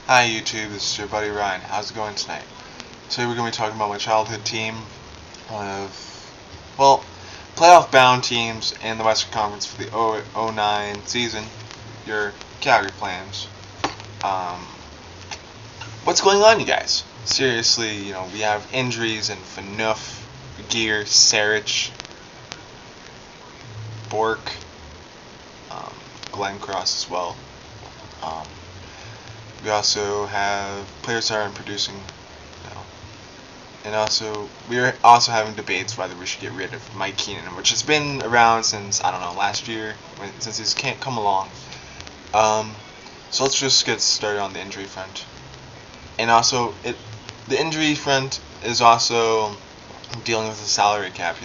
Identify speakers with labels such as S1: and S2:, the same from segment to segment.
S1: Hi YouTube, this is your buddy Ryan. How's it going tonight? Today we're going to be talking about my childhood team, one of, well, playoff bound teams in the Western Conference for the 09 season, your Calgary Flames. Um, what's going on, you guys? Seriously, we have injuries in Phaneuf, Gear, Sarich, Bork, um, Glenn Cross as well. Um, we also have players that aren't producing. And also, we're also having debates whether we should get rid of Mike Keenan, which has been around since, I don't know, last year, since he's can't come along. So let's just get started on the injury front. And also, the injury front is also dealing with the salary cap,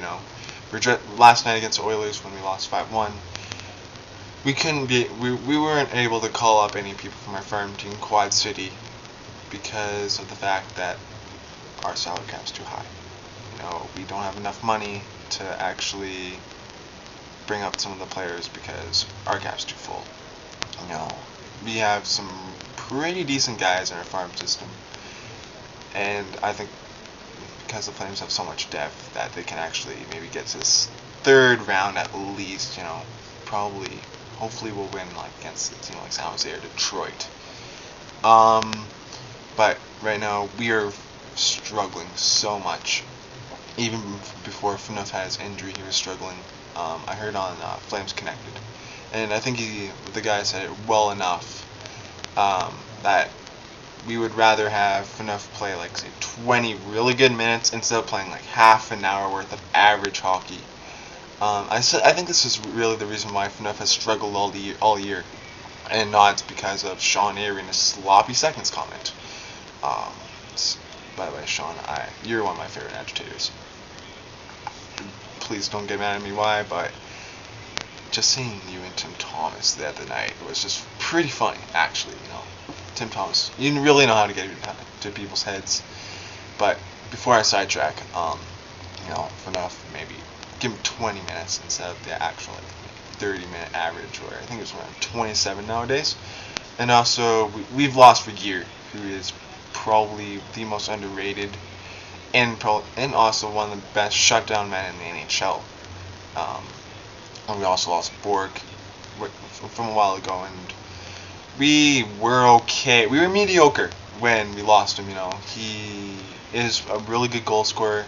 S1: Last night against the Oilers when we lost 5-1, we weren't able to call up any people from our farm team, Quad City, because of the fact that our salary cap's too high. We don't have enough money to actually bring up some of the players because our cap's too full. We have some pretty decent guys in our farm system, and I think because the Flames have so much depth that they can actually maybe get to this third round at least. Probably, hopefully, we'll win against a team like San Jose or Detroit. But right now we are struggling so much. Even before Phaneuf had his injury, he was struggling. I heard on Flames Connected, and I think the guy said it well enough that we would rather have Phaneuf play say 20 really good minutes instead of playing half an hour worth of average hockey. I think this is really the reason why Phaneuf has struggled all year, and not because of Sean Avery and his sloppy seconds comment. By the way, Sean, you're one of my favorite agitators. Please don't get mad at me why, but just seeing you and Tim Thomas the other night was just pretty funny, actually. Tim Thomas, you really know how to get into people's heads. But before I sidetrack, Phaneuf, maybe give him 20 minutes instead of the actual 30-minute average, where I think it's around 27 nowadays. And also, we've lost Regier, who is probably the most underrated and also one of the best shutdown men in the NHL. And we also lost Bork from a while ago, and we were okay. We were mediocre when we lost him. He is a really good goal scorer.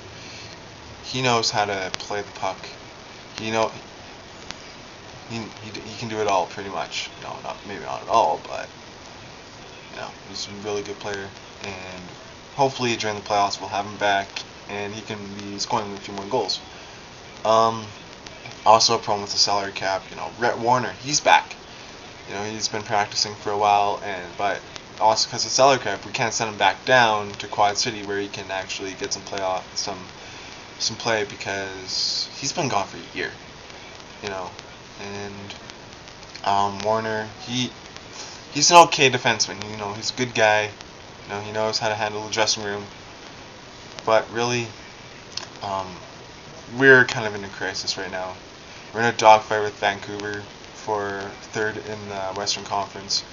S1: He knows how to play the puck. He can do it all pretty much. Maybe not at all, but he's a really good player, and hopefully during the playoffs we'll have him back and he can be scoring a few more goals. Also a problem with the salary cap. Rhett Warner, he's back. He's been practicing for a while, but also because of the salary cap, we can't send him back down to Quad City where he can actually get some play because he's been gone for a year. And Warner, he's an okay defenseman. He's a good guy. He knows how to handle the dressing room. But really, we're kind of in a crisis right now. We're in a dogfight with Vancouver for third in the Western Conference.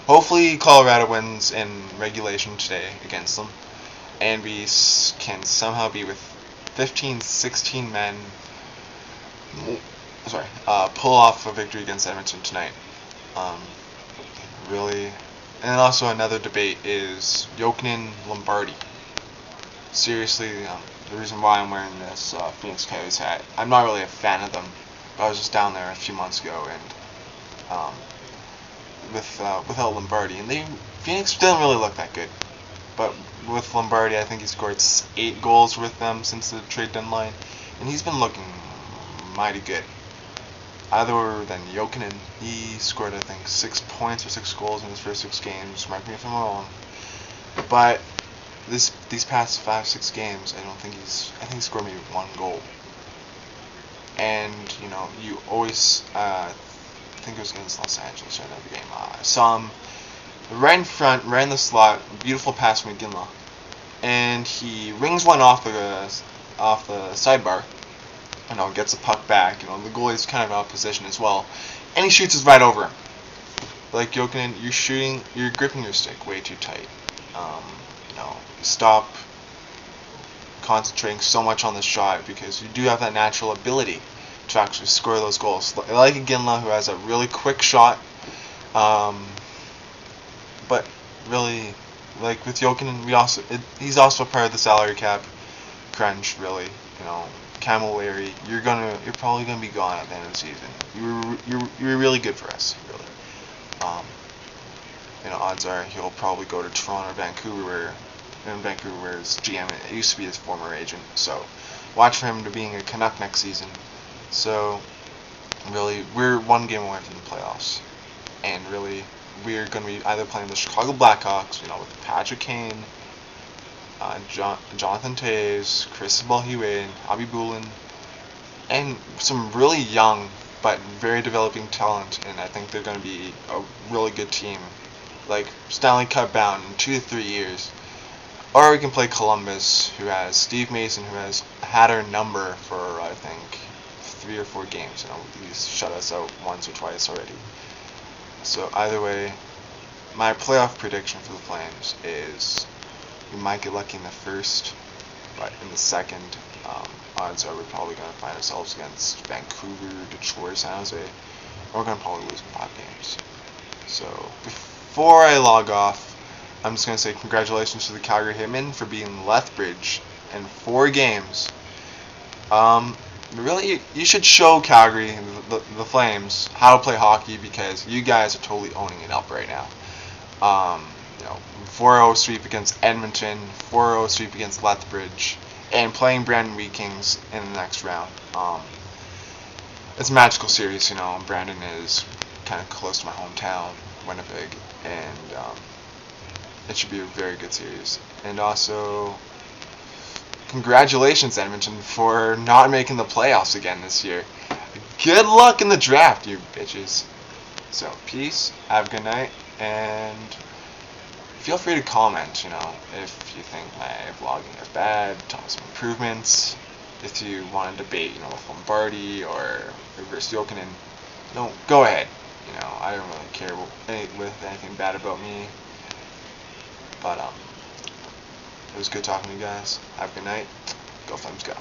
S1: Hopefully, Colorado wins in regulation today against them, and we can somehow be with 15, 16 men. Pull off a victory against Edmonton tonight. Really. And also another debate is Jokinen Lombardi. Seriously, the reason why I'm wearing this Phoenix Coyotes hat, I'm not really a fan of them, but I was just down there a few months ago, and without Lombardi, and Phoenix didn't really look that good. But with Lombardi, I think he scored 8 goals with them since the trade deadline, and he's been looking mighty good. Other than Jokinen, he scored I think 6 points or 6 goals in his first 6 games. Mark me if I'm wrong. But these past 5-6 games, I think he scored maybe 1 goal. And you always I think it was against Los Angeles or another game. I saw him right in front, right in the slot, beautiful pass from McGinley, and he rings one off the sidebar. Gets the puck back. The goalie's kind of out of position as well, and he shoots it right over him. Like Jokinen, you're gripping your stick way too tight. Stop concentrating so much on the shot because you do have that natural ability to actually score those goals. Like Ginla, who has a really quick shot, but really, like with Jokinen, he's also part of the salary cap crunch. Really, Camilleri, you're probably gonna be gone at the end of the season. You were really good for us, really. Um, Odds are he'll probably go to Toronto or Vancouver. In Vancouver, where his GM used to be his former agent. So watch for him to being a Canuck next season. So really, we're one game away from the playoffs, and really, we're going to be either playing the Chicago Blackhawks, with Patrick Kane, Jonathan Toews, Chris Hewitt, Abby Boulin, and some really young but very developing talent, and I think they're going to be a really good team, like Stanley Cup bound in 2 to 3 years. Or we can play Columbus, who has Steve Mason, who has had our number for, I think, 3 or 4 games. He's shut us out once or twice already. So either way, my playoff prediction for the Flames is we might get lucky in the first, but in the second, odds are we're probably going to find ourselves against Vancouver, Detroit, San Jose. We're going to probably lose in 5 games. So before I log off, I'm just going to say congratulations to the Calgary Hitmen for beating Lethbridge in 4 games. Really, you should show Calgary, the Flames, how to play hockey because you guys are totally owning it up right now. 4-0 sweep against Edmonton, 4-0 sweep against Lethbridge, and playing Brandon Wheat Kings in the next round. It's a magical series, Brandon is kind of close to my hometown, Winnipeg, and it should be a very good series. And also, congratulations, Edmonton, for not making the playoffs again this year. Good luck in the draft, you bitches. So, peace, have a good night, and feel free to comment, if you think my vlogging is bad, tell me some improvements. If you want to debate, with Lombardi or reverse Jokinen, go ahead. I don't really care with anything bad about me. But it was good talking to you guys. Have a good night. Go Flames, go.